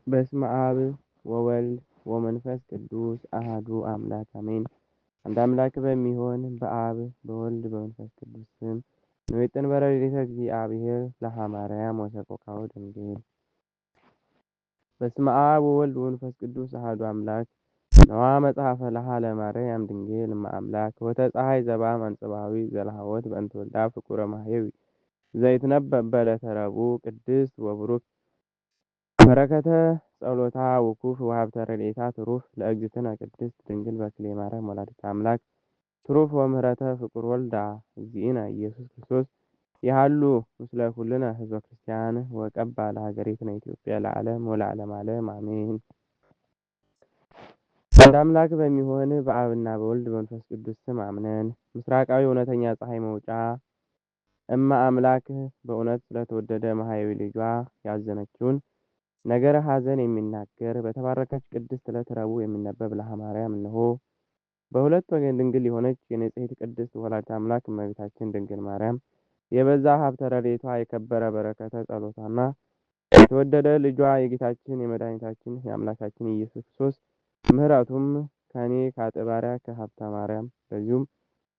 በስመ አብ ወወልድ ወመንፈስ ቅዱስ አሃዱ አምላክ አሜን። አንድ አምላክ በሚሆን በአብ በወልድ በመንፈስ ቅዱስ ስም ንዊጥን በረድኤተ እግዚአብሔር ለሐማርያም ወሰቆቃወ ድንግል። በስመ አብ ወወልድ ወመንፈስ ቅዱስ አሃዱ አምላክ ነዋ መጽሐፈ ለሃ ለማርያም ድንግል እመአምላክ ወተፀሐይ ዘባም አንጽባዊ ዘለሃወት በእንተ ወልዳ ፍቁረ ማህየዊ ዘይትነበብ በዕለተ ረቡዕ ቅድስት ወቡሩክ በረከተ ጸሎታ ውኩፍ ወሀብተ ረድኤታ ትሩፍ ለእግዝእትነ ቅድስት ድንግል በክልኤ ማርያም ወላዲተ አምላክ ትሩፍ ወምህረተ ፍቁር ወልዳ እግዚእነ ኢየሱስ ክርስቶስ ያሉ ምስለ ኩልነ ህዝበ ክርስቲያን ወቀባ ለሀገሪትነ ኢትዮጵያ ለዓለም ወለዓለመ ዓለም አሜን። አንድ አምላክ በሚሆን በአብና በወልድ በመንፈስ ቅዱስ ስም አምነን ምስራቃዊ እውነተኛ ፀሐይ መውጫ እመ አምላክ በእውነት ስለተወደደ ማህያዊ ልጇ ያዘነችውን ነገረ ሐዘን የሚናገር በተባረከች ቅድስት ዕለተ ረቡዕ የሚነበብ ለሐማርያም እነሆ በሁለት ወገን ድንግል የሆነች የንጽሕት ቅድስት ወላዲተ አምላክ እመቤታችን ድንግል ማርያም የበዛ ሀብተ ረድኤቷ የከበረ በረከተ ጸሎቷና የተወደደ ልጇ የጌታችን የመድኃኒታችን የአምላካችን ኢየሱስ ክርስቶስ ምሕረቱም ከእኔ ከአጤ ባሪያ ከሀብተ ማርያም በዚሁም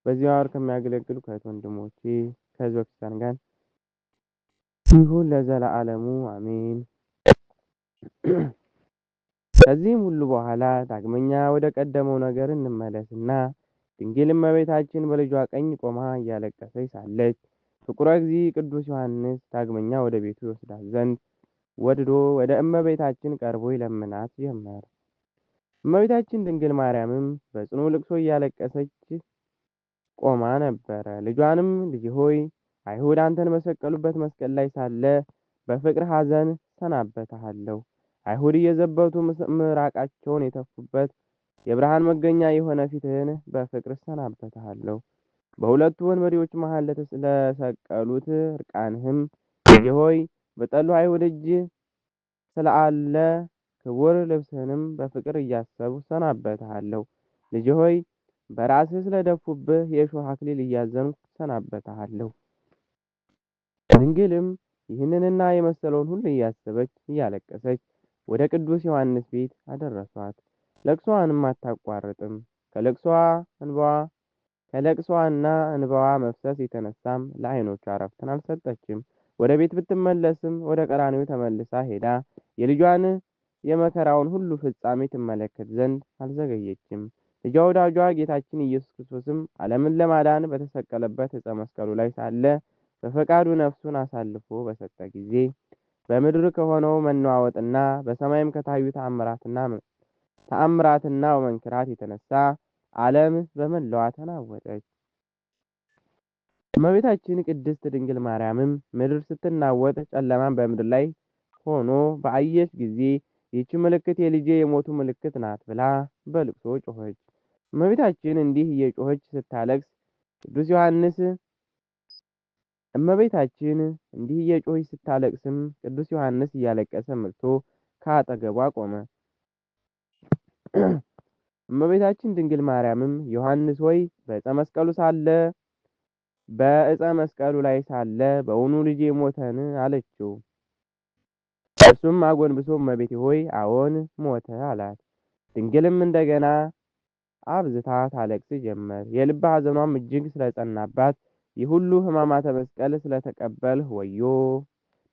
በዚህ ወር ከሚያገለግሉ ከእህት ወንድሞቼ ከሕዝበ ክርስቲያን ጋር ይሁን ለዘለዓለሙ አሜን። ከዚህም ሁሉ በኋላ ዳግመኛ ወደ ቀደመው ነገር እንመለስና ድንግል እመቤታችን በልጇ ቀኝ ቆማ እያለቀሰች ሳለች ፍቁረ እግዚእ ቅዱስ ዮሐንስ ዳግመኛ ወደ ቤቱ ይወስዳት ዘንድ ወድዶ ወደ እመቤታችን ቀርቦ ይለምናት ጀመር። እመቤታችን ድንግል ማርያምም በጽኑ ልቅሶ እያለቀሰች ቆማ ነበረ። ልጇንም ልጅ ሆይ አይሁድ አንተን በሰቀሉበት መስቀል ላይ ሳለ በፍቅር ሐዘን ሰናበትሃለሁ። አይሁድ እየዘበቱ ምራቃቸውን የተፉበት የብርሃን መገኛ የሆነ ፊትህን በፍቅር ሰናበትሃለሁ። በሁለቱ ወንበዴዎች መሃል ለሰቀሉት እርቃንህም ልጅ ሆይ በጠሉ አይሁድ እጅ ስለአለ ክቡር ልብስህንም በፍቅር እያሰቡ ሰናበትሃለሁ። ልጅ ሆይ በራስህ ስለደፉብህ የእሾህ አክሊል እያዘንኩ ሰናበትሃለሁ። ድንግልም ይህንንና የመሰለውን ሁሉ እያሰበች እያለቀሰች ወደ ቅዱስ ዮሐንስ ቤት አደረሷት። ለቅሷንም አታቋርጥም። ከለቅሷና እንባዋ መፍሰስ የተነሳም ለዓይኖቿ ዕረፍትን አልሰጠችም። ወደ ቤት ብትመለስም ወደ ቀራንዮ ተመልሳ ሄዳ የልጇን የመከራውን ሁሉ ፍጻሜ ትመለከት ዘንድ አልዘገየችም። ልጇ ወዳጇ ጌታችን ኢየሱስ ክርስቶስም ዓለምን ለማዳን በተሰቀለበት ዕፀ መስቀሉ ላይ ሳለ በፈቃዱ ነፍሱን አሳልፎ በሰጠ ጊዜ በምድር ከሆነው መነዋወጥና በሰማይም ከታዩ ተአምራትና መንክራት የተነሳ ዓለም በመላዋ ተናወጠች። እመቤታችን ቅድስት ድንግል ማርያምም ምድር ስትናወጥ ጨለማን በምድር ላይ ሆኖ በአየች ጊዜ ይህች ምልክት የልጄ የሞቱ ምልክት ናት ብላ በልቅሶ ጮኸች። እመቤታችን እንዲህ እየጮኸች ስታለቅስ ቅዱስ ዮሐንስ ቅዱስ ዮሐንስ እያለቀሰ መጥቶ ከአጠገቧ ቆመ። እመቤታችን ድንግል ማርያምም ዮሐንስ ሆይ በዕፀ መስቀሉ ላይ ሳለ በውኑ ልጄ ሞተን? አለችው። እርሱም አጎንብሶ እመቤቴ ሆይ አዎን ሞተ አላት። ድንግልም እንደገና አብዝታ ታለቅስ ጀመር። የልብ ሐዘኗም እጅግ ስለጸናባት ይህ ሁሉ ሕማማተ መስቀል ስለተቀበልህ ወዮ!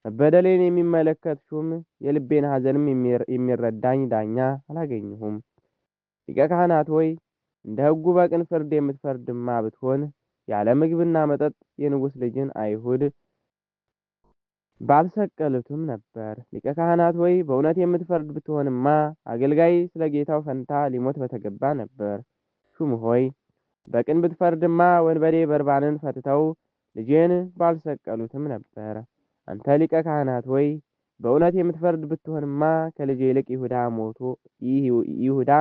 መበደሌን የሚመለከት ሹም የልቤን ሐዘንም የሚረዳኝ ዳኛ አላገኘሁም። ሊቀ ካህናት ሆይ እንደ ሕጉ በቅን ፍርድ የምትፈርድማ ብትሆን ያለ ምግብና መጠጥ የንጉሥ ልጅን አይሁድ ባልሰቀሉትም ነበር። ሊቀ ካህናት ሆይ በእውነት የምትፈርድ ብትሆንማ አገልጋይ ስለ ጌታው ፈንታ ሊሞት በተገባ ነበር። ሹም ሆይ በቅን ብትፈርድማ ወንበዴ በርባንን ፈትተው ልጄን ባልሰቀሉትም ነበር። አንተ ሊቀ ካህናት ሆይ በእውነት የምትፈርድ ብትሆንማ ከልጄ ይልቅ ይሁዳ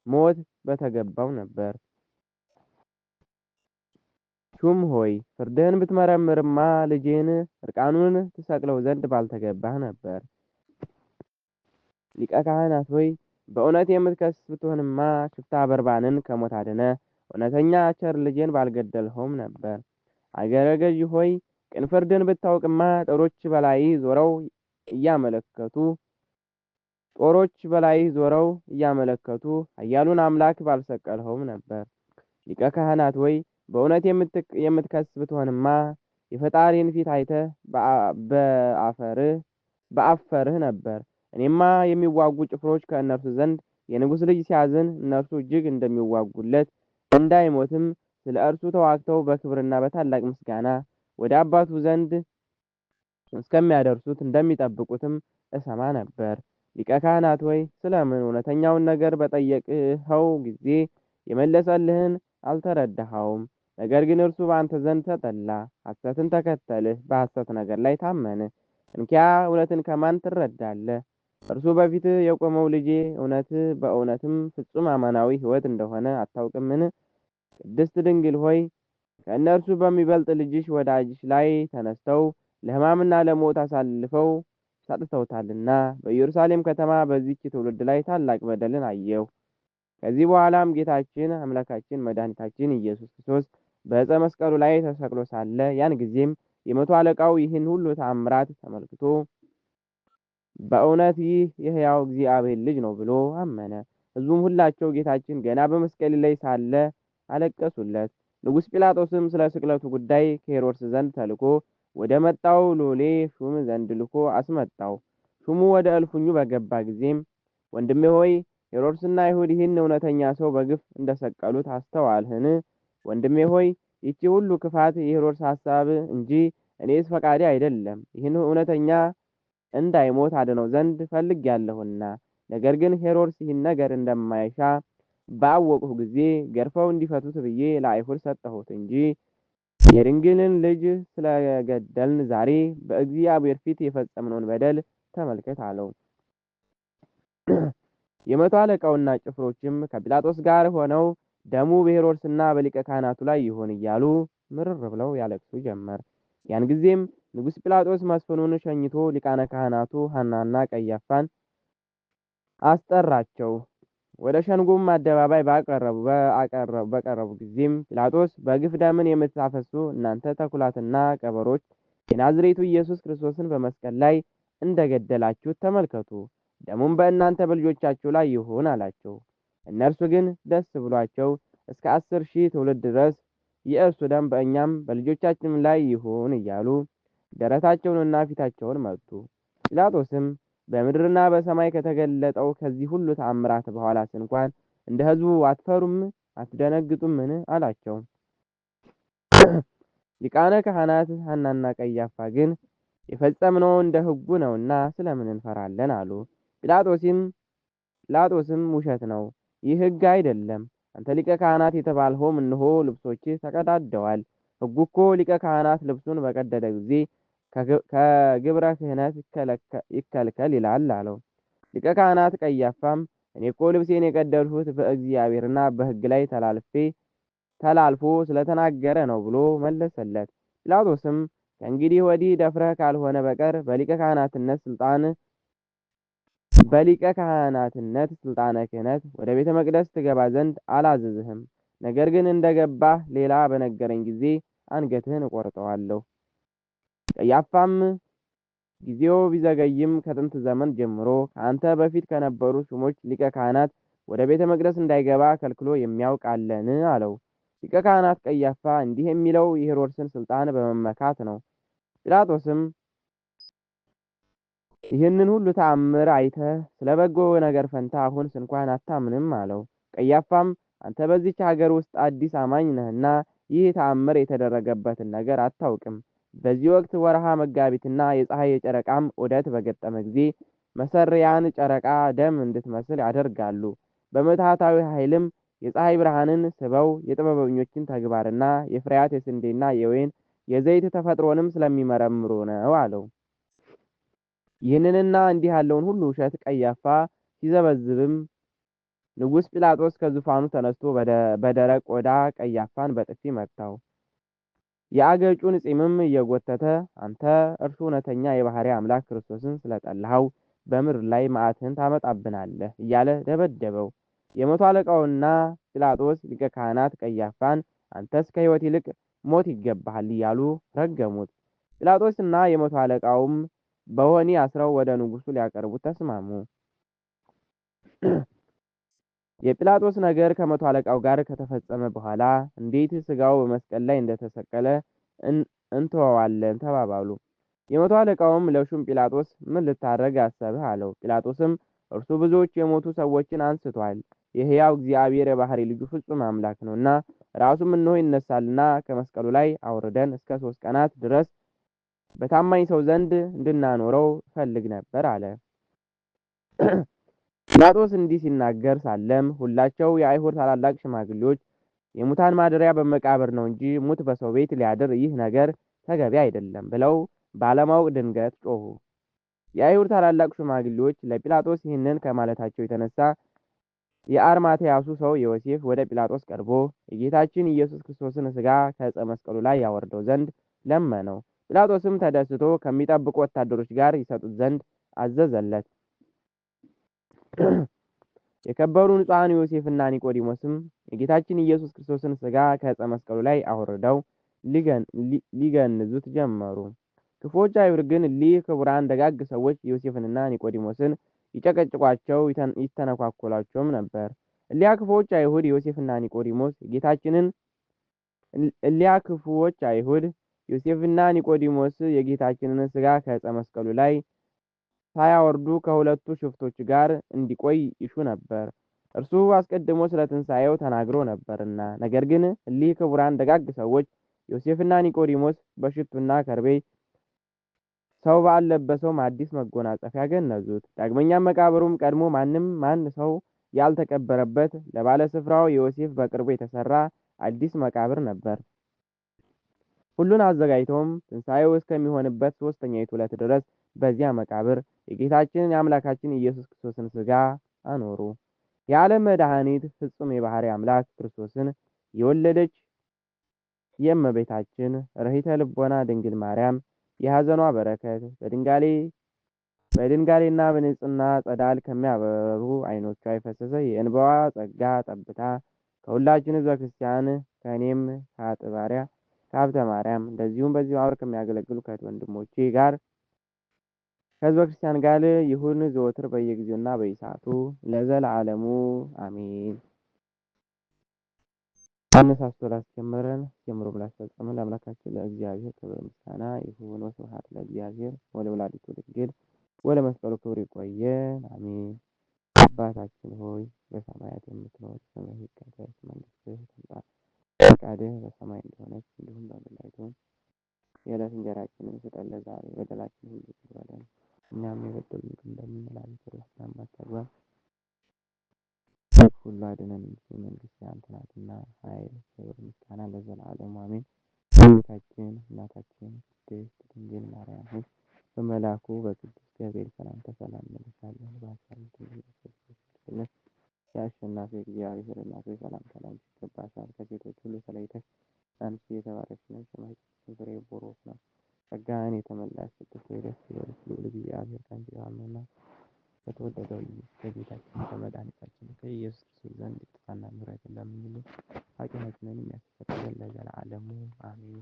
ሞት በተገባው ነበር። ሹም ሆይ ፍርድህን ብትመረምርማ ልጄን እርቃኑን ትሰቅለው ዘንድ ባልተገባህ ነበር። ሊቀ ካህናት ሆይ በእውነት የምትከስ ብትሆንማ ሽፍታ በርባንን ከሞት አድነ እውነተኛ ቸር ልጄን ባልገደልኸውም ነበር። አገረ ገዥ ሆይ ቅን ፍርድን ብታውቅማ ጦሮች በላይ ዞረው እያመለከቱ ጦሮች በላይህ ዞረው እያመለከቱ ኃያሉን አምላክ ባልሰቀልኸውም ነበር። ሊቀ ካህናት ወይ በእውነት የምትከስ ብትሆንማ የፈጣሪን ፊት አይተህ በአፈርህ ነበር። እኔማ የሚዋጉ ጭፍሮች ከእነርሱ ዘንድ የንጉሥ ልጅ ሲያዝን እነርሱ እጅግ እንደሚዋጉለት እንዳይሞትም ስለ እርሱ ተዋግተው በክብርና በታላቅ ምስጋና ወደ አባቱ ዘንድ እስከሚያደርሱት እንደሚጠብቁትም እሰማ ነበር። ሊቀ ካህናት ወይ ስለምን እውነተኛውን ነገር በጠየቅኸው ጊዜ የመለሰልህን አልተረዳኸውም? ነገር ግን እርሱ በአንተ ዘንድ ተጠላ፣ ሐሰትን ተከተልህ፣ በሐሰት ነገር ላይ ታመንህ። እንኪያ እውነትን ከማን ትረዳለህ? እርሱ በፊትህ የቆመው ልጄ በእውነትም ፍጹም አማናዊ ሕይወት እንደሆነ አታውቅምን? ቅድስት ድንግል ሆይ ከእነርሱ በሚበልጥ ልጅሽ ወዳጅሽ ላይ ተነስተው ለሕማምና ለሞት አሳልፈው ሰጥተውታልና በኢየሩሳሌም ከተማ በዚህች ትውልድ ላይ ታላቅ በደልን አየሁ። ከዚህ በኋላም ጌታችን አምላካችን መድኃኒታችን ኢየሱስ ክርስቶስ በዕፀ መስቀሉ ላይ ተሰቅሎ ሳለ ያን ጊዜም የመቶ አለቃው ይህን ሁሉ ተአምራት ተመልክቶ በእውነት ይህ የሕያው እግዚአብሔር ልጅ ነው ብሎ አመነ። ሕዝቡም ሁላቸው ጌታችን ገና በመስቀል ላይ ሳለ አለቀሱለት። ንጉሥ ጲላጦስም ስለ ስቅለቱ ጉዳይ ከሄሮድስ ዘንድ ተልኮ ወደ መጣው ሎሌ ሹም ዘንድ ልኮ አስመጣው። ሹሙ ወደ እልፍኙ በገባ ጊዜም ወንድሜ ሆይ ሄሮድስና አይሁድ ይህን እውነተኛ ሰው በግፍ እንደሰቀሉት አስተዋልህን? ወንድሜ ሆይ ይቺ ሁሉ ክፋት የሄሮድስ ሐሳብ እንጂ እኔስ ፈቃዴ አይደለም። ይህን እውነተኛ እንዳይሞት አድነው ዘንድ ፈልጌአለሁና። ነገር ግን ሄሮድስ ይህን ነገር እንደማይሻ ባወቅሁ ጊዜ ገርፈው እንዲፈቱት ብዬ ለአይሁድ ሰጠሁት እንጂ የድንግልን ልጅ ስለገደልን ዛሬ በእግዚአብሔር ፊት የፈጸምነውን በደል ተመልከት አለው። የመቶ አለቃውና ጭፍሮችም ከጲላጦስ ጋር ሆነው ደሙ በሄሮድስና በሊቀ ካህናቱ ላይ ይሁን እያሉ ምርር ብለው ያለቅሱ ጀመር። ያን ጊዜም ንጉሥ ጲላጦስ መስፍኑን ሸኝቶ ሊቃነ ካህናቱ ሐናና ቀያፋን አስጠራቸው። ወደ ሸንጎም አደባባይ በቀረቡ ጊዜም ጲላጦስ በግፍ ደምን የምታፈሱ እናንተ ተኩላትና ቀበሮች የናዝሬቱ ኢየሱስ ክርስቶስን በመስቀል ላይ እንደገደላችሁት ተመልከቱ፣ ደሙም በእናንተ በልጆቻችሁ ላይ ይሁን አላቸው። እነርሱ ግን ደስ ብሏቸው እስከ 10,000 ትውልድ ድረስ የእርሱ ደም በእኛም በልጆቻችንም ላይ ይሁን እያሉ ደረታቸውንና ፊታቸውን መቱ። ጲላጦስም በምድርና በሰማይ ከተገለጠው ከዚህ ሁሉ ተአምራት በኋላስ እንኳን እንደ ሕዝቡ አትፈሩም? አትደነግጡምን? አላቸው። ሊቃነ ካህናት ሐናና ቀያፋ ግን የፈጸምነው እንደ ሕጉ ነውና ስለምን እንፈራለን? አሉ። ጲላጦስም ውሸት ነው፣ ይህ ሕግ አይደለም። አንተ ሊቀ ካህናት የተባልኸውም እነሆ ልብሶችህ ተቀዳደዋል። ሕጉ እኮ ሊቀ ካህናት ልብሱን በቀደደ ጊዜ ከግብረ ክህነት ይከልከል ይላል አለው። ሊቀ ካህናት ቀያፋም እኔ እኮ ልብሴን የቀደድሁት በእግዚአብሔርና በሕግ ላይ ተላልፎ ስለተናገረ ነው ብሎ መለሰለት። ጲላጦስም ከእንግዲህ ወዲህ ደፍረህ ካልሆነ በቀር በሊቀ ካህናትነት ስልጣነ ክህነት ወደ ቤተ መቅደስ ትገባ ዘንድ አላዘዝህም። ነገር ግን እንደገባህ ሌላ በነገረኝ ጊዜ አንገትህን እቆርጠዋለሁ። ቀያፋም ጊዜው ቢዘገይም ከጥንት ዘመን ጀምሮ ከአንተ በፊት ከነበሩ ሹሞች ሊቀ ካህናት ወደ ቤተ መቅደስ እንዳይገባ ከልክሎ የሚያውቅ አለን? አለው። ሊቀ ካህናት ቀያፋ እንዲህ የሚለው የሄሮድስን ስልጣን በመመካት ነው። ጲላጦስም ይህንን ሁሉ ተአምር አይተህ ስለ በጎ ነገር ፈንታ አሁንስ እንኳን አታምንም? አለው። ቀያፋም አንተ በዚች ሀገር ውስጥ አዲስ አማኝ ነህና ይህ ተአምር የተደረገበትን ነገር አታውቅም። በዚህ ወቅት ወርሃ መጋቢትና የፀሐይ የጨረቃም ዑደት በገጠመ ጊዜ መሰሪያን ጨረቃ ደም እንድትመስል ያደርጋሉ። በምትሃታዊ ኃይልም የፀሐይ ብርሃንን ስበው የጥበበኞችን ተግባርና የፍሬያት የስንዴና የወይን የዘይት ተፈጥሮንም ስለሚመረምሩ ነው አለው። ይህንንና እንዲህ ያለውን ሁሉ ውሸት ቀያፋ ሲዘበዝብም ንጉሥ ጲላጦስ ከዙፋኑ ተነስቶ በደረቅ ቆዳ ቀያፋን በጥፊ መታው። የአገጩን ፂምም እየጎተተ አንተ እርሱ እውነተኛ የባሕርይ አምላክ ክርስቶስን ስለጠላኸው በምድር ላይ መዓትህን ታመጣብናለህ እያለ ደበደበው። የመቶ አለቃውና ጲላጦስ ሊቀ ካህናት ቀያፋን አንተስ ከሕይወት ይልቅ ሞት ይገባሃል እያሉ ረገሙት። ጲላጦስና የመቶ አለቃውም በወህኒ አስረው ወደ ንጉሡ ሊያቀርቡት ተስማሙ። የጲላጦስ ነገር ከመቶ አለቃው ጋር ከተፈጸመ በኋላ እንዴት ሥጋው በመስቀል ላይ እንደተሰቀለ እንተወዋለን ተባባሉ። የመቶ አለቃውም ለሹም ጲላጦስ ምን ልታደርግ አሰብህ አለው። ጲላጦስም እርሱ ብዙዎች የሞቱ ሰዎችን አንስቷል፣ የሕያው እግዚአብሔር የባሕርይ ልጁ ፍጹም አምላክ ነውና ራሱም እነሆ ይነሳልና ከመስቀሉ ላይ አውርደን እስከ 3 ቀናት ድረስ በታማኝ ሰው ዘንድ እንድናኖረው ፈልግ ነበር አለ። ጲላጦስ እንዲህ ሲናገር ሳለም ሁላቸው የአይሁድ ታላላቅ ሽማግሌዎች የሙታን ማደሪያ በመቃብር ነው እንጂ ሙት በሰው ቤት ሊያድር ይህ ነገር ተገቢ አይደለም ብለው ባለማወቅ ድንገት ጮኹ። የአይሁድ ታላላቅ ሽማግሌዎች ለጲላጦስ ይህንን ከማለታቸው የተነሳ የአርማትያሱ ሰው ዮሴፍ ወደ ጲላጦስ ቀርቦ የጌታችን ኢየሱስ ክርስቶስን ሥጋ ከዕፀ መስቀሉ ላይ ያወርደው ዘንድ ለመነው። ጲላጦስም ተደስቶ ከሚጠብቁ ወታደሮች ጋር ይሰጡት ዘንድ አዘዘለት። የከበሩ ንጹሐን ዮሴፍና ኒቆዲሞስም የጌታችን ኢየሱስ ክርስቶስን ሥጋ ከዕፀ መስቀሉ ላይ አውርደው ሊገንዙት ጀመሩ። ክፉዎች አይሁድ ግን እሊህ ክቡራን ደጋግ ሰዎች ዮሴፍንና ኒቆዲሞስን ይጨቀጭቋቸው ይተነኳኮሏቸውም ነበር። እሊያ ክፉዎች አይሁድ ዮሴፍና ኒቆዲሞስ የጌታችንን ሥጋ ከዕፀ መስቀሉ ላይ ሳያወርዱ ከሁለቱ ሽፍቶች ጋር እንዲቆይ ይሹ ነበር፣ እርሱ አስቀድሞ ስለ ትንሣኤው ተናግሮ ነበርና። ነገር ግን እሊህ ክቡራን ደጋግ ሰዎች ዮሴፍና ኒቆዲሞስ በሽቱና ከርቤ ሰው ባልለበሰውም አዲስ መጎናጸፊያ ገነዙት። ዳግመኛም መቃብሩም ቀድሞ ማን ሰው ያልተቀበረበት ለባለ ስፍራው ዮሴፍ በቅርቡ የተሰራ አዲስ መቃብር ነበር። ሁሉን አዘጋጅተውም ትንሣኤው እስከሚሆንበት 3ኛይቱ ዕለት ድረስ በዚያ መቃብር የጌታችንን የአምላካችን ኢየሱስ ክርስቶስን ሥጋ አኖሩ። የዓለም መድኃኒት ፍጹም የባሕርይ አምላክ ክርስቶስን የወለደች የእመቤታችን ርኅተ ልቦና ድንግል ማርያም የሐዘኗ በረከት በድንጋሌና በንጽሕና ጸዳል ከሚያበሩ ዓይኖቿ የፈሰሰ የእንባዋ ጸጋ ጠብታ ከሁላችን ሕዝበ ክርስቲያን ከእኔም ከአጥ ባሪያ ከሀብተ ማርያም እንደዚሁም በዚህ ማኅበር ከሚያገለግሉ ከእህት ወንድሞቼ ጋር ከሕዝበ ክርስቲያን ጋር ይሁን ዘወትር በየጊዜውና በየሰዓቱ ለዘለዓለሙ አሜን። አነሳስቶ ላስጀመረን ጀምሮ ላስፈጸመን ለአምላካችን ለእግዚአብሔር ክብር ምስጋና ይሁን። ወስብሐት ለእግዚአብሔር ወለወላዲቱ ድንግል ወለመስቀሉ ክብር። ይቆየን። አሜን። አባታችን ሆይ በሰማያት የምትኖር ስምህ ይቀደስ፣ መንግሥትህ ትምጣ፣ ፈቃድህ በሰማይ እንደሆነች እንዲሁም በምድር ላይ ትሁን። የዕለት እንጀራችንን ስጠን ዛሬ፣ በደላችንን ሁሉ ይቅር በለን እኛም የበደሉንን እንደምንል፣ አቤቱ አታግባን ሁሉ አድነን እንጂ መንግሥት ያንተ ናትና፣ ኃይል፣ ክብር፣ ምስጋና ለዘላለሙ አሜን። እመቤታችን እናታችን ቅድስት ድንግል ማርያም ሆይ በመልአኩ በቅዱስ ገብርኤል ሰላምታ ሰላም እንልሻለን። በሐሳብሽ ድንግል ነሽ፣ የአሸናፊ እግዚአብሔር እናት ሆይ ሰላምታ ላንቺ ይገባሻል። ከሴቶች ሁሉ ተለይተሽ አንቺ የተባረክሽ ነሽ፣ የማኅፀንሽ ፍሬ ቡሩክ ነው። ጸጋን የተመላሽ ቅድስት ሆይ ደስ ይበልሽ፣ ልዑል እግዚአብሔር ከአንቺ ጋር ነውና ከተወደደው ልጅሽ ከጌታችን ከመድኃኒታችን ከኢየሱስ ክርስቶስ ዘንድ ይቅርታና ምሕረትን ለምኝልን ኃጢአታችንን የሚያስተሰርይልን ለዘላለሙ አሜን።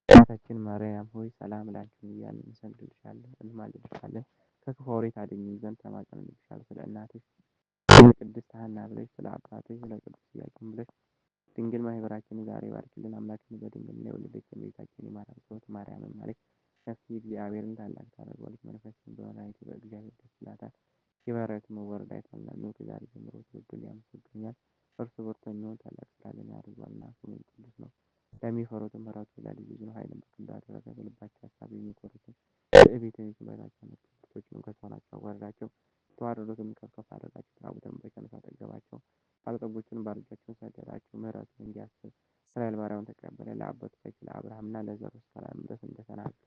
እናታችን ማርያም ሆይ ሰላም ላንቺ እያልን እንሰግድልሻለን፣ እንማልድሻለን። ከክፉ አውሬ ታድኝን ዘንድ ተማጽነንልሻል። ስለ እናትሽ ስለ ቅድስት ሐና ብለሽ፣ ስለ አባትሽ ስለ ቅዱስ ኢያቄም ብለሽ ድንግል ማኅበራችንን ዛሬ ባርኪልን። አምላክን በድንግልና የወለደች የእመቤታችን የማርያም ጸሎት ማርያምን ማለች ነፍሴ እግዚአብሔርን ታላቅ ታደርገዋለች፣ መንፈስም በመድኃኒቱ በእግዚአብሔር ደስ ይላታል። የባሕርያት መወረድ አይቷልና ነው ከዛሬ ጀምሮ ትውልድ ያመሰግኑኛል። እርሱ ብርቱ የሚሆን ታላቅ ሥራ ለእኔ አድርጓልና ስሙም ቅዱስ ነው። ለሚፈሩትም ምሕረቱ ለልጅ ልጅ ነው። ኃይልን በክንዱ አደረገ፣ በልባቸው ሐሳብ የሚኮሩትን ትዕቢትን በላቸው፣ ብርቶችንም ከሰውናቸው አዋረዳቸው። የተዋረዱትንም ከፍ ከፍ አደረጋቸው፣ የተራቡትንም በቸርነቱ አጠገባቸው፣ ባለጠጎቹንም ባሮቻቸውን ሰደዳቸው። ምሕረቱን እንዲያስብ እስራኤል ባሪያውን ተቀበለ። ለአባቶቻችን ለአብርሃምና ለዘሩ እስከ ዘላለም ድረስ እንደተናገረ